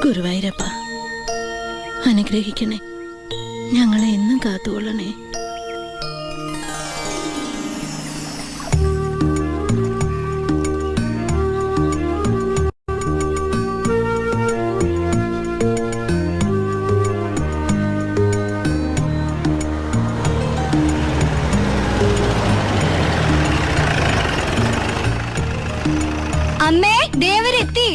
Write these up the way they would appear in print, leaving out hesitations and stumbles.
ഗുരുവായൂരപ്പ അനുഗ്രഹിക്കണേ, ഞങ്ങളെ എന്നും കാത്തുകൊള്ളണേ. അമ്മേ, ദേവരെത്തി.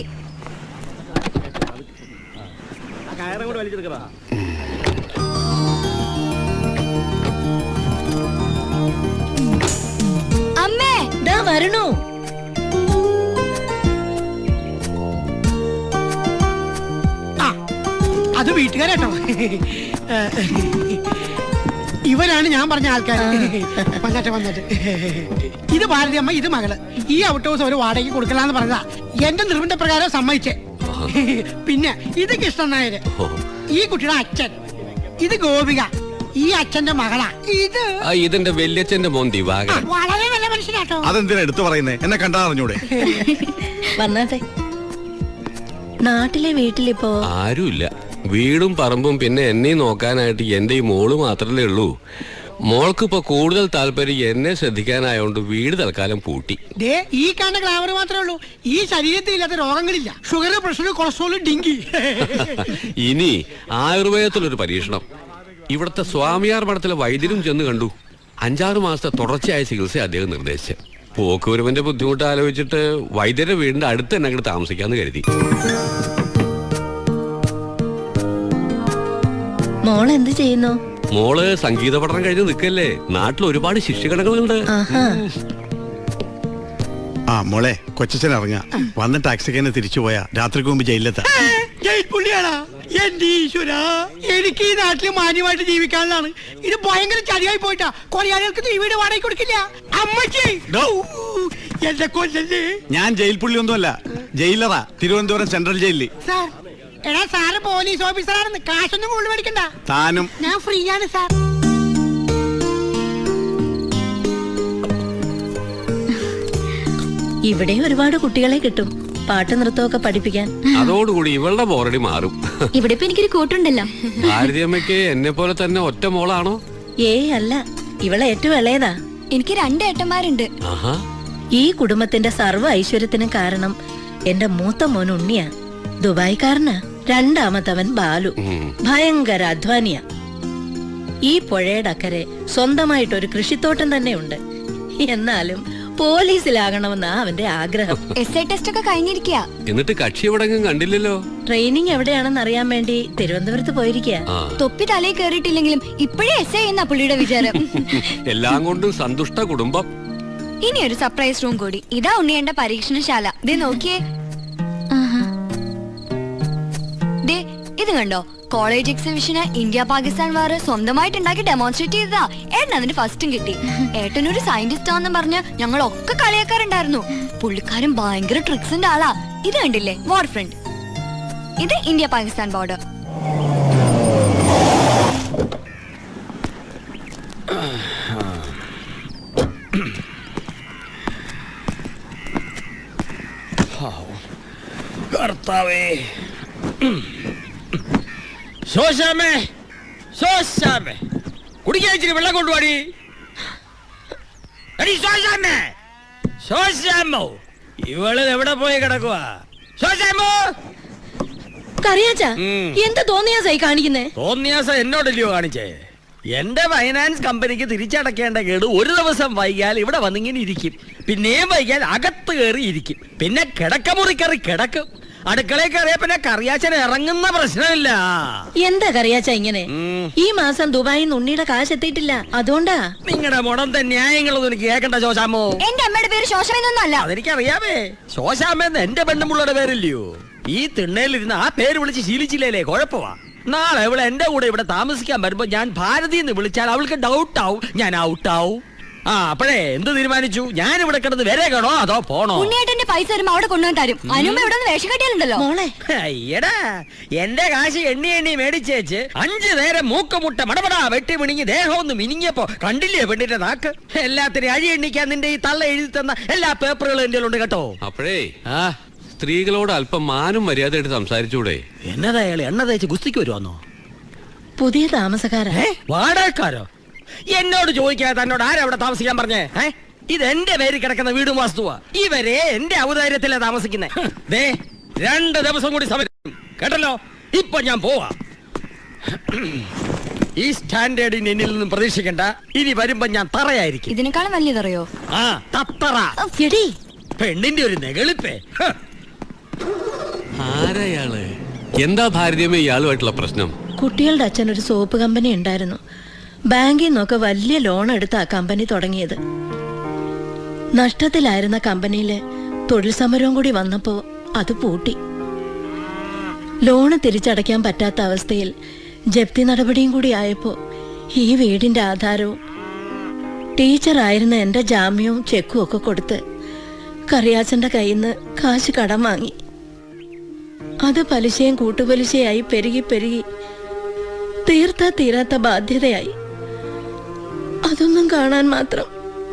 അമ്മേ, ദാ വരണു. അത് വീട്ടുകാരട്ടോ. ഇവരാണ് ഞാൻ പറഞ്ഞ ആൾക്കാർ. വന്നിട്ട് ഇത് ഭാരതി അമ്മ, ഇത് മകള്. ഈ ഔട്ട് ഹൗസ് ഒരു വാടകയ്ക്ക് കൊടുക്കലാന്ന് പറഞ്ഞതാ. എന്റെ നിർബന്ധപ്രകാരം സമ്മതിച്ചേ. പിന്നെ ഇത് കൃഷ്ണൻ നായര്, ഈ കുട്ടിയുടെ അച്ഛൻ. ഇത് ഗോപിക, ഈ അച്ഛന്റെ മകളാ. ഇത് ഇതിന്റെ വല്യച്ഛന്റെ മോൻ ദിവാകരൻ. വളരെ നല്ല മനുഷ്യനാട്ടോ. അതെന്തിനാ എടുത്തു പറയുന്നേ? എന്നെ കണ്ടാ അറിഞ്ഞൂടെ? വന്നാട്ടെ. നാട്ടിലെ വീട്ടിലിപ്പോ ആരുമില്ല. വീടും പറമ്പും പിന്നെ എന്നെ നോക്കാനായിട്ട് എന്റെ ഈ മോള് മാത്രമേ ഉള്ളൂ. മോൾക്കിപ്പോ കൂടുതൽ താല്പര്യം എന്നെ ശ്രദ്ധിക്കാനായോണ്ട് വീട് തൽക്കാലം പൂട്ടി. ഈ കാണുന്ന ഗ്ലാമർ മാത്രമേ ഉള്ളൂ. ഈ ശരീരത്തിൽ ഇല്ലാത്ത രോഗങ്ങളില്ല. Sugar, pressure, cholesterol, dengue. ഇനി ആയുർവേദത്തിലൊരു പരീക്ഷണം. ഇവിടുത്തെ സ്വാമിയാർ മഠത്തിലെ വൈദ്യരും ചെന്ന് കണ്ടു. 5-6 മാസത്തെ തുടർച്ചയായ ചികിത്സ അദ്ദേഹം നിർദ്ദേശിച്ചു. പോക്കുവരവന്റെ ബുദ്ധിമുട്ട് ആലോചിച്ചിട്ട് വൈദ്യരുടെ വീടിന്റെ അടുത്ത് തന്നെ അങ്ങോട്ട് താമസിക്കാന്ന് കരുതി. മോൾ എന്ത് ചെയ്യുന്നു? മോള് സംഗീത പഠനം കഴിഞ്ഞ് നിൽക്കല്ലേ. നാട്ടിൽ ഒരുപാട് ശിഷ്യഗണങ്ങളുണ്ട്. ആ മോളെ, കൊച്ചച്ഛൻ ഇറങ്ങാ. വന്ന് ടാക്സിക്ക് തന്നെ തിരിച്ചു പോയാ രാത്രിക്ക് മുമ്പ് ജയിലിലെത്താ. ജയിൽ പുള്ളിയാണാ. എന്റെ ഈശ്വര, എനിക്ക് ഈ നാട്ടിൽ മാന്യമായിട്ട് ജീവിക്കാനുള്ളതാണ്. ഇത് ഭയങ്കര ചതിയായി പോയിട്ടാ. കൊറിയാനികൾക്ക് ഈ വീട് വാടകയ്ക്ക് കൊടുക്കില്ല. അമ്മച്ചി, എന്റെ കൊല്ലല്ലേ. ഞാൻ ജയിൽ പുള്ളി ഒന്നുമല്ല, ജയിലറാ. തിരുവനന്തപുരം സെൻട്രൽ ജയിലിൽ. സാർ, എടാ സാറ് പോലീസ് ഓഫീസറാണെന്ന്. കാശൊന്നും കൂടുതൽ മേടിക്കണ്ട. താനും ഞാൻ ഫ്രീ ആണ് സാർ. ഇവിടെ ഒരുപാട് കുട്ടികളെ കിട്ടും പാട്ട് നൃത്തമൊക്കെ പഠിപ്പിക്കാൻ. അതോടുകൂടി ഇവളുടെ ബോറടി മാറും. ഇവിടെ ഇപ്പൊ എനിക്കൊരു കൂട്ടുണ്ടല്ലോ. ഭാരതിയമ്മയ്ക്ക് എന്നെ പോലെ തന്നെ ഒറ്റ മോളാണോ? ഏയ് അല്ല, ഇവളെ ഏറ്റവും ഇളയതാ. എനിക്ക് 2 ഏട്ടന്മാരുണ്ട്. ഈ കുടുംബത്തിന്റെ സർവ്വ ഐശ്വര്യത്തിനും കാരണം എന്റെ മൂത്ത മോൻ ഉണ്ണിയാ. ദുബായിക്കാരനാ. രണ്ടാമത്തവൻ ബാലു, ഭയങ്കര അധ്വാനിയാ. ഈ പുഴയുടെ അക്കരെ സ്വന്തമായിട്ടൊരു കൃഷിത്തോട്ടം തന്നെ ഉണ്ട്. എന്നാലും പോലീസിലാകണമെന്നാ അവന്റെ ആഗ്രഹം. SI ടെസ്റ്റ് ഒക്കെ കഴിഞ്ഞിരിക്കുക. എന്നിട്ട് കക്ഷി എവിടെങ്കിലും കണ്ടില്ലല്ലോ. ട്രെയിനിങ് എവിടെയാണെന്ന് അറിയാൻ വേണ്ടി തിരുവനന്തപുരത്ത് പോയിരിക്കുക. തൊപ്പി തലയിൽ കേറിയിട്ടില്ലെങ്കിലും ഇപ്പോഴേ SI എന്ന പുള്ളിയുടെ വിചാരം. എല്ലാം കൊണ്ടും സന്തുഷ്ട കുടുംബം. ഇനി ഒരു സർപ്രൈസ് റൂം കൂടി. ഇതാ ഉണ്ണിയന്റെ പരീക്ഷണശാല. ദേ നോക്കിയേ. ദേ ഇത് കണ്ടോ? കോളേജ് എക്സിബിഷന് ഇന്ത്യ പാകിസ്ഥാൻ വാർ സ്വന്തമായിട്ട് ഉണ്ടാക്കി ഡെമോൺസ്ട്രേറ്റ് ചെയ്തതാ. ഏട്ടൻ അതിന് ഫസ്റ്റും കിട്ടി. ഏട്ടനൊരു സയന്റിസ്റ്റ് ആണെന്ന് പറഞ്ഞ് ഞങ്ങളൊക്കെ കളിയാക്കാറുണ്ടായിരുന്നു. പുള്ളിക്കാരൻ ഭയങ്കര ട്രിക്സിന്റെ ആളാ. ഇത് കണ്ടില്ലേ, വാർ ഫ്രണ്ട്. ഇത് ഇന്ത്യ പാകിസ്ഥാൻ ബോർഡർ. കർത്താവേ, കുടിക്കാൻ ഇച്ചിരി വെള്ളം കൊണ്ടുപാടി. ഇവള് എവിടെ പോയി കിടക്കുവാ? എന്താ തോന്നിയാസായി കാണിക്കുന്നേ? തോന്നിയാസ എന്നോടല്ലയോ കാണിച്ചേ? എന്റെ ഫൈനാൻസ് കമ്പനിക്ക് തിരിച്ചടക്കേണ്ട കേട് ഒരു ദിവസം വൈകിയാൽ ഇവിടെ വന്നിങ്ങനെ ഇരിക്കും. പിന്നെയും വൈകിയാൽ അകത്ത് കയറി ഇരിക്കും. പിന്നെ കിടക്കമുറി കയറി കിടക്കും. അടുക്കളയിൽ കയറിയ പിന്നെ കറിയാച്ചൻ ഇറങ്ങുന്ന പ്രശ്നമില്ല. എന്താ കറിയാച്ച ഇങ്ങനെ? ഈ മാസം ദുബായിൽ ഉണ്ണിയുടെ കാശ് എത്തിയിട്ടില്ല, അതുകൊണ്ടാ. നിങ്ങളുടെ മുടന്ത ന്യായങ്ങളൊന്നും എനിക്ക് കേൾക്കണ്ട ശോശാമോ. എന്റെ അമ്മയുടെ പേര് ശോശമെന്നല്ല. അതെനിക്കറിയാമേ. ശോശാമെന്ന് എന്റെ പെണ്ണുമുള്ളയുടെ പേരില്ലയോ? ഈ തിണ്ണയിലിരുന്ന് ആ പേര് വിളിച്ച് ശീലിച്ചില്ലേ, കുഴപ്പമാ. നാളെ അവൾ എന്റെ കൂടെ ഇവിടെ താമസിക്കാൻ വരുമ്പോ ഞാൻ ഭാരതി എന്ന് വിളിച്ചാൽ അവൾക്ക് ഡൗട്ട് ആവും, ഞാൻ ഔട്ടാവും. അപ്പഴേ എന്ത് തീരുമാനിച്ചു? ഞാൻ ഇവിടെ കിടന്ന് വരേക്കണോ അതോ പോണോ? ഉണ്ണിയേട്ടന്റെ പൈസ വരുമ്പോ അവിടെ കൊണ്ടുവന്ന് തരും. അതിനുമ്പോ ഇവിടെ വേഷം കെട്ടിയാലുണ്ടല്ലോ. അയ്യടാ, എന്റെ കാശ് എണ്ണി എണ്ണി മേടിച്ചേച്ച് 5 നേരം മൂക്കമുട്ട മടപടാ വെട്ടി മിണിങ്ങി ദേഹം ഒന്ന് മിനിങ്ങിയപ്പോ കണ്ടില്ലേ പെണ്ണിന്റെ നാക്ക്? എല്ലാത്തിനും അഴി എണ്ണിക്കാൻ നിന്റെ ഈ തള്ള എഴുതി തന്ന എല്ലാ പേപ്പറുകളും എന്റെ ഉണ്ട് കേട്ടോ. അപ്പഴേ സ്ത്രീകളോട് അല്പം മാനും മര്യാദയായിട്ട് സംസാരിച്ചൂടെ? എന്നതാ അയാൾ എണ്ണ തേച്ച് ഗുസ്തിക്ക് വരുവാന്നോ? പുതിയ താമസക്കാരാ. വാടകക്കാരോ? എന്നോട് ചോദിക്കാതെ തന്നോട് ആരാ അവിടെ താമസിക്കാൻ പറഞ്ഞേ? ഇത് എന്റെ പേര് കിടക്കുന്ന വീടും വാസ്തുവാ. ഇവരെ എന്റെ ഔദാര്യത്തിലാ താമസിക്കുന്നേ. ദേ 2 ദിവസം കൂടി സമയം കേട്ടല്ലോ. ഇപ്പൊ ഞാൻ പോവാ. ഈ സ്റ്റാൻഡേർഡിന് എന്നിൽ നിന്നും പ്രതീക്ഷിക്കണ്ട. ഇനി വരുമ്പോ ഞാൻ തറയായിരിക്കും. ഇതിനേക്കാളും വലിയതറിയോ? ആ തത്തറ. എടീ, പെണ്ണിന്റെ ഒരു നെകളിപ്പേ. ആരയാള്? എന്താ ഭാരതീയമേ ഇയാളുമായിട്ടുള്ള പ്രശ്നം? കുട്ടികളുടെ അച്ഛൻ ഒരു സോപ്പ് കമ്പനി ഉണ്ടായിരുന്നു. ബാങ്കിൽ നിന്നൊക്കെ വലിയ ലോൺ എടുത്ത ആ കമ്പനി തുടങ്ങിയത്. നഷ്ടത്തിലായിരുന്ന കമ്പനിയില് തൊഴിൽ സമരവും കൂടി വന്നപ്പോ അത് പൂട്ടി. ലോണ് തിരിച്ചടയ്ക്കാൻ പറ്റാത്ത അവസ്ഥയിൽ ജപ്തി നടപടിയും കൂടി ആയപ്പോ ഈ വീടിന്റെ ആധാരവും ടീച്ചറായിരുന്ന എന്റെ ജാമ്യവും ചെക്കും ഒക്കെ കൊടുത്ത് കറിയാച്ചന്റെ കയ്യിൽ നിന്ന് കാശ് കടം വാങ്ങി. അത് പലിശയും കൂട്ടുപലിശയായി പെരുകി പെരുകി തീരാത്ത ബാധ്യതയായി. അതൊന്നും കാണാൻ മാത്രം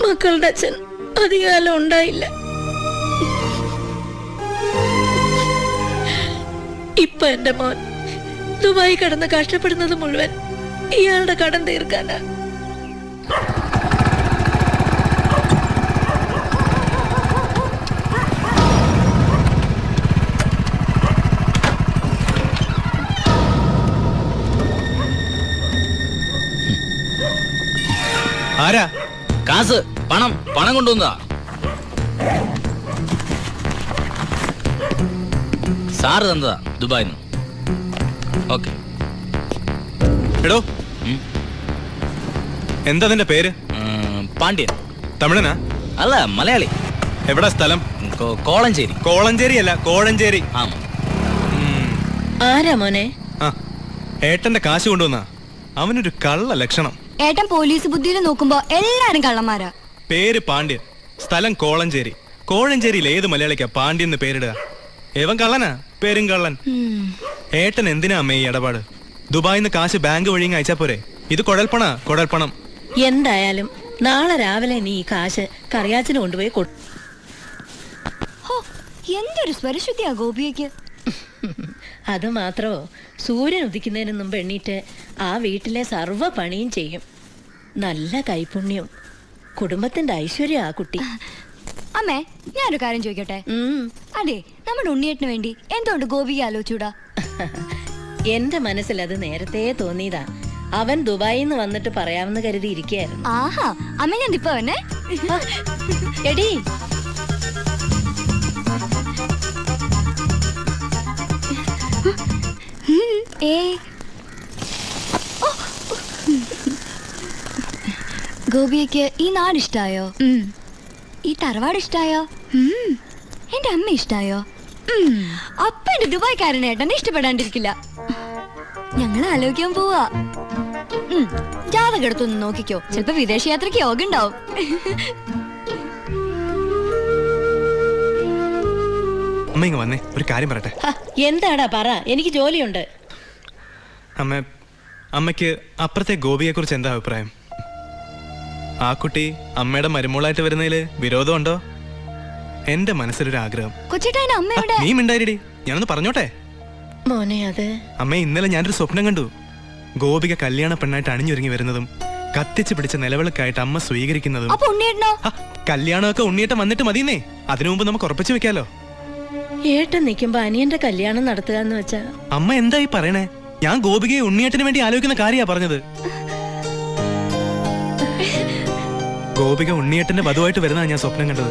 മക്കളുടെ അച്ഛൻ അധികകാലം ഉണ്ടായില്ല. ഇപ്പൊ എന്റെ മോൻ ദുബായി കടന്ന് കഷ്ടപ്പെടുന്നത് മുഴുവൻ ഇയാളുടെ കടം തീർക്കാനാ. ആരാ? കാസ്, പണം കൊണ്ടുവന്നതാ. സാറ് തന്നതാ ദുബായിന്ന്. ഓക്കെ. എടോ, എന്താ നിന്റെ പേര്? പാണ്ഡ്യൻ. തമിഴനാ? അല്ല, മലയാളി. എവിടാ സ്ഥലം? കോളഞ്ചേരി. കോളഞ്ചേരി അല്ല, കോഴഞ്ചേരി. ആമാ. ആരാ മോനെ? ആ, ഏട്ടന്റെ കാശ് കൊണ്ടുവന്നാ. അവനൊരു കള്ള ലക്ഷണം. ഏട്ടൻ പോലീസ് ബുദ്ധിയിൽ നോക്കുമ്പോ എല്ലാരും കള്ളന്മാരാ. പേര് പാണ്ഡ്യൻ, സ്ഥലം കോളഞ്ചേരി. കോഴഞ്ചേരിയിൽ ഏത് മലയാളിക്കാ പാണ്ഡ്യൻ എന്ന് പേരിടുക? ഏവൻ കള്ളനാ, പേരും കള്ളൻ. ഏട്ടൻ എന്തിനാ അമ്മേ ഈ ഇടപാട്? ദുബായിന്ന് കാശ് ബാങ്ക് വഴി അയച്ചാ പോരെ? ഇത് കുഴൽപ്പണം. എന്തായാലും നാളെ രാവിലെ നീ ഈ കാശ് കറിയാച്ചന് കൊണ്ടുപോയി എന്തൊരു സ്വരശുദ്ധിയാ ഗോപിയക്ക്. അത് മാത്രമോ, സൂര്യൻ ഉദിക്കുന്നതിന് മുമ്പ് എണ്ണീറ്റ് ആ വീട്ടിലെ സർവ്വ പണിയും ചെയ്യും. നല്ല കൈപുണ്യവും കുടുംബത്തിന്റെ ഐശ്വര്യം ആ കുട്ടി. അമ്മേ, ഞാനൊരു കാര്യം ചോദിക്കട്ടെ? അതെ, നമ്മുടെ ഉണ്ണിയേട്ടന് വേണ്ടി എന്തുകൊണ്ട് ഗോപിക ആലോചിച്ചൂടാ? എന്റെ മനസ്സിൽ അത് നേരത്തെ തോന്നിയതാ. അവൻ ദുബായിന്ന് വന്നിട്ട് പറയാമെന്ന് കരുതി ഇരിക്കുകയായിരുന്നു. ആഹാ, അമ്മ ഞാൻ ഇപ്പൊ വന്നെ. എടി, ഗോപിയക്ക് ഈ നാട് ഇഷ്ടായോ? ഈ തറവാട് ഇഷ്ടായോ? എന്റെ അമ്മ ഇഷ്ടായോ? അപ്പ എന്റെ ദുബായ്ക്കാരനെ ഏട്ടനെ ഇഷ്ടപ്പെടാണ്ടിരിക്കില്ല. ഞങ്ങൾ ആലോചിക്കാൻ പോവാ. ജാതകം എടുത്തൊന്ന് നോക്കിക്കോ, ചിലപ്പോ വിദേശ യാത്രക്ക് യോഗ ഉണ്ടാവും. അമ്മ ഇങ്ങ് വന്നേ, ഒരു കാര്യം പറയട്ടെ. എന്താടാ പറ, എനിക്ക് ജോലിയുണ്ട്. അമ്മയ്ക്ക് അപ്പുറത്തെ ഗോപിയെ കുറിച്ച് എന്താ അഭിപ്രായം? ആ കുട്ടി അമ്മയുടെ മരുമോളായിട്ട് വരുന്നതില് വിരോധമുണ്ടോ? എന്റെ മനസ്സിലൊരു ആഗ്രഹം. നീ മിണ്ടായിരടി, ഞാനൊന്ന് പറഞ്ഞോട്ടെ. മോനെ, അത് അമ്മേ, ഇന്നലെ ഞാനൊരു സ്വപ്നം കണ്ടു. ഗോപിക കല്യാണ പെണ്ണായിട്ട് അണിഞ്ഞൊരുങ്ങി വരുന്നതും കത്തിച്ച് പിടിച്ച നിലവിളക്കായിട്ട് അമ്മ സ്വീകരിക്കുന്നതും. കല്യാണമൊക്കെ ഉണ്ണിയേട്ടൻ വന്നിട്ട് മതിയെന്നേ. അതിനു മുമ്പ് നമുക്ക് ഉറപ്പിച്ചു വെക്കാലോ. ഏട്ടൻ നിൽക്കുമ്പോ അനിയന്റെ കല്യാണം നടത്തുക എന്ന് വെച്ചാ അമ്മ എന്തായി പറയണേ? ഞാൻ ഗോപികയെ ഉണ്ണിയേട്ടന് വേണ്ടി ആലോചിക്കുന്ന കാര്യാ പറഞ്ഞത്. ഗോപിക ഉണ്ണിയേട്ടന്റെ വധുവായിട്ട് വരുന്നതാണ് ഞാൻ സ്വപ്നം കണ്ടത്.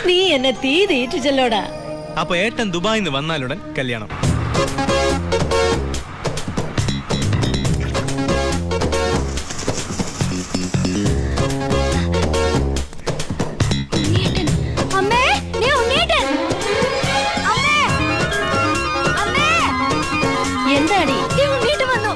നീ എന്നെ തീ തീറ്റിച്ചല്ലോടാ. അപ്പൊ ഏട്ടൻ ദുബായിന്ന് വന്നാലുടൻ കല്യാണം. എന്താടി? ഉണ്ണീട്ട് വന്നു.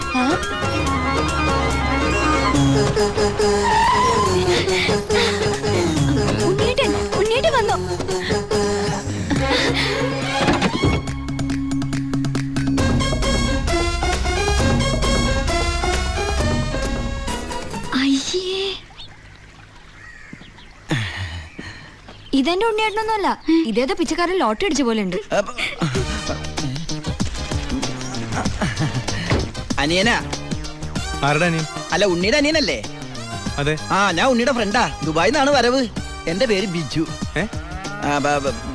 ഇതെന്റെ ഉണ്ണിയേട്ടനൊന്നുമല്ല, ഇതേതോ പിച്ചക്കാരൻ ലോട്ടറി അടിച്ച പോലെ ഉണ്ട്. അനിയനാ? ആരുടെ അനിയൻ? അല്ല, ഉണ്ണിയുടെ അനിയനല്ലേ? അതെ. ആ, ഞാൻ ഉണ്ണിയുടെ ഫ്രണ്ടാ. ദുബായിന്നാണ് വരവ്. എന്റെ പേര് ബിജു.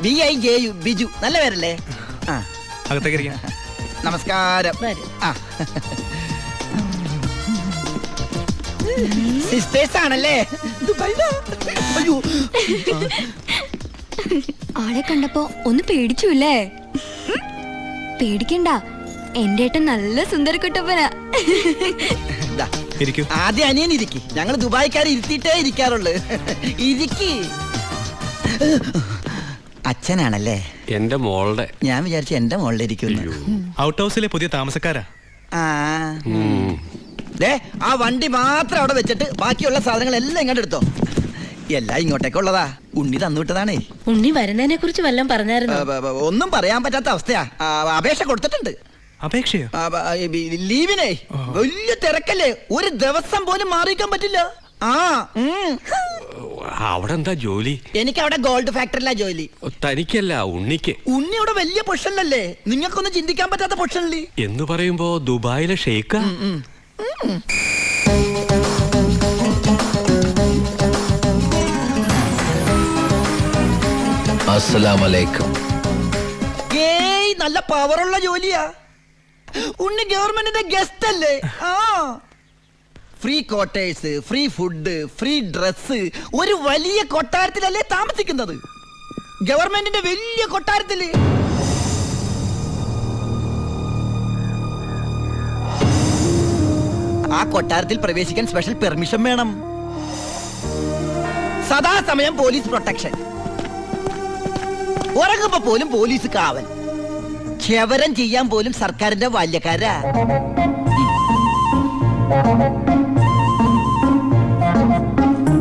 BIJU, ബിജു. നല്ല പേരല്ലേ? ആ, അകത്തേക്ക് ഇരിക്കാം. നമസ്കാരം. വരൂ. ആ, സിസ്റ്റേഴ്സ് ആണല്ലേ? ദുബായിലാ? അയ്യോ, ആളെ കണ്ടപ്പോ ഒന്ന് പേടിച്ചുല്ലേ? പേടിക്കണ്ട, എന്റെ ഏട്ടൻ നല്ല സുന്ദരക്കുട്ടപ്പനാ. ദാ, ഇരിക്കൂ. ആദ്യം അനിയൻ ഇരിക്കി. ഞങ്ങൾ ദുബായിക്കാർ ഇരുത്തിയിട്ടേ ഇരിക്കാറുള്ളു. ഇരിക്കി. അച്ഛനാണല്ലേ? എന്റെ മോളുടെ. ഞാൻ വിചാരിച്ചു എന്റെ മോളിൽ ഇരിക്കുന്നു. ഔട്ട് ഹൗസിലെ പുതിയ താമസക്കാരാ. ആ, ദേ, ആ വണ്ടി മാത്രം അവിടെ വെച്ചിട്ട് ബാക്കിയുള്ള സാധനങ്ങൾ എല്ലാം ഇങ്ങോട്ട് എടുത്തോ. എല്ലാം ഇങ്ങോട്ടേക്കുള്ളതാ. ഉണ്ണി തന്നുവിട്ടതാണേ. ഉണ്ണി വരുന്നതിനെ കുറിച്ച് വല്ലതും പറഞ്ഞായിരുന്നു? ഒന്നും പറയാൻ പറ്റാത്ത അവസ്ഥയാ. അപേക്ഷ കൊടുത്തിട്ടുണ്ട്. അപേക്ഷയോ? ലീവിനെ. വലിയ തിരക്കല്ലേ, ഒരു ദിവസം പോലും മാറിയിക്കാൻ പറ്റില്ല. ആ, അവിടെ എന്താ ജോലി? എനിക്ക് അവിടെ ഗോൾഡ് ഫാക്ടറിയിലാ ജോലി. തനിക്കല്ല, ഉണ്ണിക്ക്. ഉണ്ണി അവിടെ വലിയ പൊഷനിലല്ലേ? നിങ്ങൾക്കൊന്നും ചിന്തിക്കാൻ പറ്റാത്ത പൊഷനില്ലേ എന്ന് പറയുമ്പോ ദുബായിലെ ഷെയ്ക്കാ? അസ്സലാമലൈക്കും. ഏയ്, നല്ല പവറുള്ള ജോലിയാ. ഉണ്ണി ഗവൺമെന്റിന്റെ ഗസ്റ്റ് അല്ലേ? ആ, free quarters, free food, free dress. ഒരു വലിയ കൊട്ടാരത്തിലല്ലേ താമസിക്കുന്നത്? ഗവൺമെന്റിന്റെ വലിയ കൊട്ടാരത്തില്. ആ കൊട്ടാരത്തിൽ പ്രവേശിക്കാൻ സ്പെഷ്യൽ പെർമിഷൻ വേണം. സദാസമയം പോലീസ് പ്രൊട്ടക്ഷൻ. ഉറങ്ങുമ്പോ പോലും പോലീസ് കാവൽ. ക്ഷവരം ചെയ്യാൻ പോലും സർക്കാരിന്റെ ബാല്യക്കാരാ.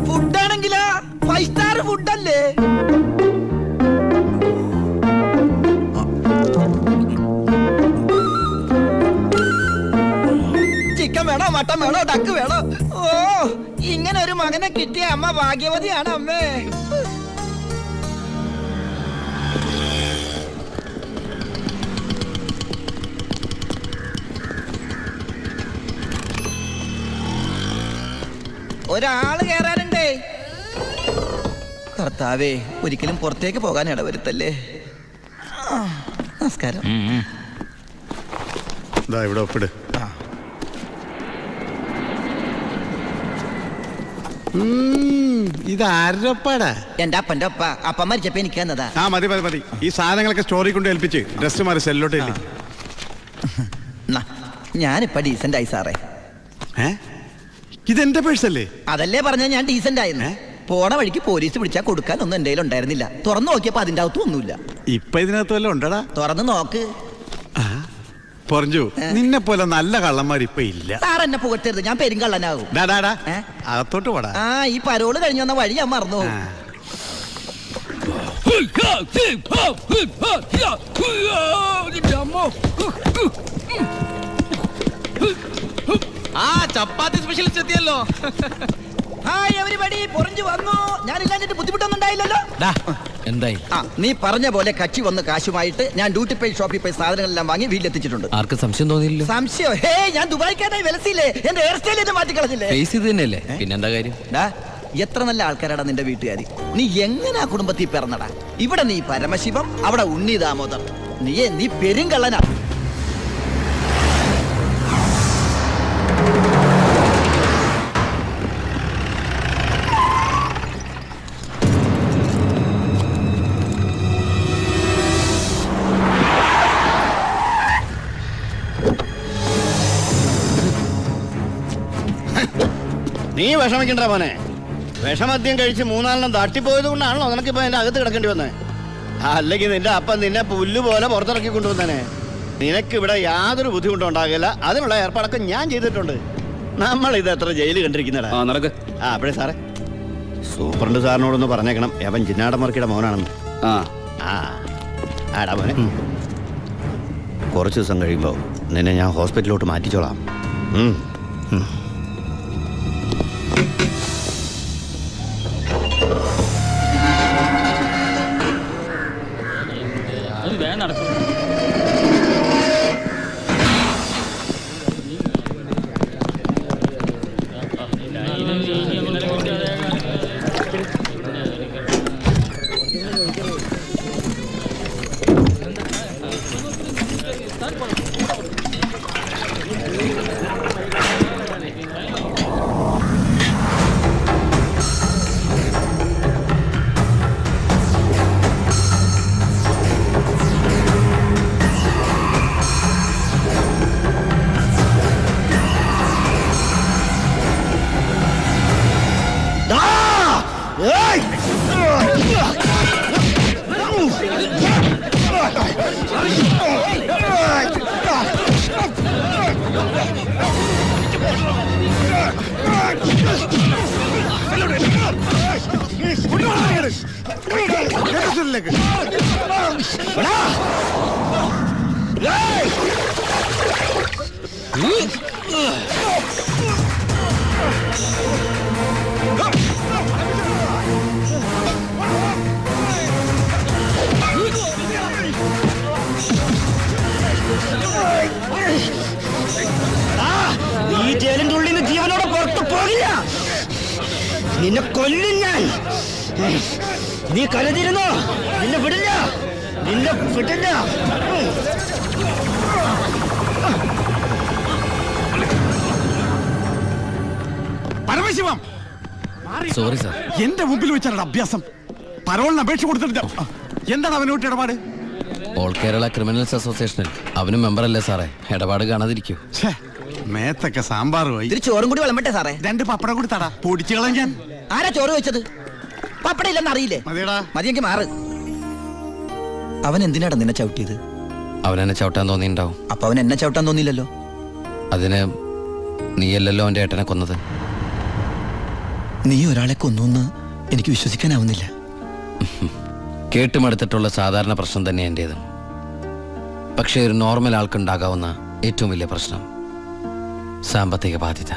ഫുഡാണെങ്കിലാ 5 സ്റ്റാർ ഫുഡല്ലേ? ചിക്കൻ വേണോ, മട്ടൻ വേണോ, ഡക്ക് വേണോ? ഓ, ഇങ്ങനെ ഒരു മകനെ കിട്ടിയ അമ്മ ഭാഗ്യവതിയാണ് അമ്മേ. ഒരാള് കേറാനുണ്ടേ. കർത്താവേ, ഒരിക്കലും പുറത്തേക്ക് പോകാൻ ഇടവരുത്തല്ലേ. നമസ്കാരം. ഇവിടെ ഒപ്പിട്. ഇത് ആരൊപ്പാടാ? എന്റെ അപ്പന്റെ ഒപ്പ. അപ്പം മരിച്ചപ്പോ എനിക്ക് തന്നതാ. ആ, മതി മതി മതി. ഈ സാധനങ്ങളൊക്കെ സ്റ്റോറി കൊണ്ട് ഏൽപ്പിച്ച് ഡ്രസ് മാറി സെല്ലോട്ട്. ഞാനിപ്പ ഡീസന്റ് ആയി സാറേ. ഇതെന്റെ പേഴ്സല്ലേ? അതല്ലേ പറഞ്ഞ ഞാൻ ഡീസന്റ് ആയിരുന്നു. പോണ വഴിക്ക് പോലീസ് പിടിച്ചാൽ കൊടുക്കാനൊന്നും എന്റെ കയ്യിൽ ഉണ്ടായിരുന്നില്ല. തുറന്നു നോക്കിയപ്പോ അതിന്റെ അകത്തും ഒന്നുമില്ല. ഇപ്പൊ ഇതിനകത്ത് വല്ലതും ഉണ്ടടാ? തുറന്നു നോക്ക്. പറഞ്ഞു, നിന്നെ പോലെ നല്ല കള്ളന്മാർ ഇപ്പൊ ഇല്ല. സാർ എന്നെ പുകഴ്ത്തരുത്, ഞാൻ പെരുങ്കള്ളനാകും. അകത്തോട്ട് പോടാ. ആ, ഈ പരോള് കഴിഞ്ഞു വന്ന വഴി ഞാൻ മറന്നു. ആ, ചപ്പാത്തി സ്പെഷ്യലിസ്റ്റ് എത്തിയല്ലോ. ഹായ് എവരിബഡി, പൊറിഞ്ഞു വന്നു. ഞാൻ ഇല്ലാഞ്ഞിട്ട് ബുദ്ധിമുട്ടൊന്നും ഉണ്ടായില്ലല്ലോ. എന്തായി? ആ, നീ പറഞ്ഞ പോലെ കച്ചി വന്ന് കാശുമായിട്ട് ഞാൻ ഡ്യൂട്ടി പേ ഷോപ്പിൽ പോയി സാധനങ്ങളെല്ലാം വാങ്ങി വീട്ടിലെത്തിച്ചിട്ടുണ്ട്. ആർക്കും സംശയം തോന്നിയില്ലോ? സംശയം? ഹേ, ഞാൻ ദുബായിക്കാരായി വിലസില്ലേ? എന്റെ ഹെയർ സ്റ്റൈൽ എന്നെ മാറ്റിക്കളഞ്ഞില്ലേ? ഫേസ് ഇത് തന്നെയല്ലേ, പിന്നെന്താ കാര്യം? എത്ര നല്ല ആൾക്കാരാടാ നിന്റെ വീട്ടുകാരി. നീ എങ്ങനെ ആ കുടുംബത്തിൽ പിറന്നടാ? ഇവിടെ നീ പരമശിവം, അവിടെ ഉണ്ണി ദാമോദർ. നീ പെരുങ്കള്ളനാ. നീ വിഷമിക്കണ്ട മോനെ. വിഷമദ്യം കഴിച്ച് 4-4 തട്ടിപ്പോയത് കൊണ്ടാണല്ലോ നിനക്കിപ്പോ എന്റെ അകത്ത് കിടക്കേണ്ടി വന്നേ. അല്ലെങ്കിൽ നിന്റെ അപ്പൻ നിന്നെ പുല്ലുപോലെ പുറത്തിറക്കി കൊണ്ടുവന്നേനെ. നിനക്കിവിടെ യാതൊരു ബുദ്ധിമുട്ടും ഉണ്ടാകില്ല. അതിനുള്ള ഏർപ്പാടൊക്കെ ഞാൻ ചെയ്തിട്ടുണ്ട്. നമ്മൾ ഇത് എത്ര ജയില് കണ്ടിരിക്കുന്നടാ. അപ്പോഴേ സാറേ, സൂപ്രണ്ട് സാറിനോടൊന്ന് പറഞ്ഞേക്കണം, അവൻ ജിന്നാടമർക്കിയുടെ മോനാണെന്ന്. ആടാ മോനെ, കുറച്ച് ദിവസം കഴിയുമ്പോൾ നിന്നെ ഞാൻ ഹോസ്പിറ്റലിലോട്ട് മാറ്റിച്ചോളാം. ഈ ജയിലിന്റെ ഉള്ളിൽ നിന്ന് ജീവനോടെ പുറത്തു പോകില്ല. നിന്നെ കൊല്ലും ഞാൻ. നീ കരുതിയിരുന്നോ? നിന്നെ വിടില്ല, നിന്നെ വിടില്ല. Paramasivam, sorry sir. എന്റെ മുമ്പിൽ വെച്ചാണ് അഭ്യാസം. പരോളിന് അപേക്ഷ കൊടുത്തിട്ട് എന്താണ് അവനോട്ട് ഇടപാട്? ഓൾ കേരള ക്രിമിനൽസ് അസോസിയേഷനിൽ അവനും മെമ്പറല്ലേ സാറേ? ഇടപാട് കാണാതിരിക്കൂ. മേത്തൊക്കെ സാമ്പാറുമായി. ഇതിൽ ചോറും കൂടി വിളമ്പട്ടെ സാറേ? 2 പപ്പടം കൂടി തടാ, പൊടിച്ചു കളയാൻ ഞാൻ. ആരാ ചോറ് വെച്ചത്? പപ്പടം ഇല്ലെന്ന് അറിയില്ലേ? മതിയടാ. മതിയെങ്കിൽ മാറ്. അവൻ എന്തിനാടാ നിന്നെ ചവിട്ടിയത്? അവനെന്നെ ചവിട്ടാൻ തോന്നിയിട്ടുണ്ടാവും. അപ്പൊ അവൻ എന്നെ ചവിട്ടാൻ തോന്നിയില്ലല്ലോ. അതിന് നീയല്ലല്ലോ അവന്റെ ഏട്ടനെ കൊന്നത്. നീ ഒരാളെ കൊന്നു എനിക്ക് വിശ്വസിക്കാനാവുന്നില്ല. കേട്ടുമടുത്തിട്ടുള്ള സാധാരണ പ്രശ്നം തന്നെ എന്റേതും. പക്ഷേ ഒരു നോർമൽ ആൾക്കുണ്ടാകാവുന്ന ഏറ്റവും വലിയ പ്രശ്നം സാമ്പത്തിക ബാധ്യത.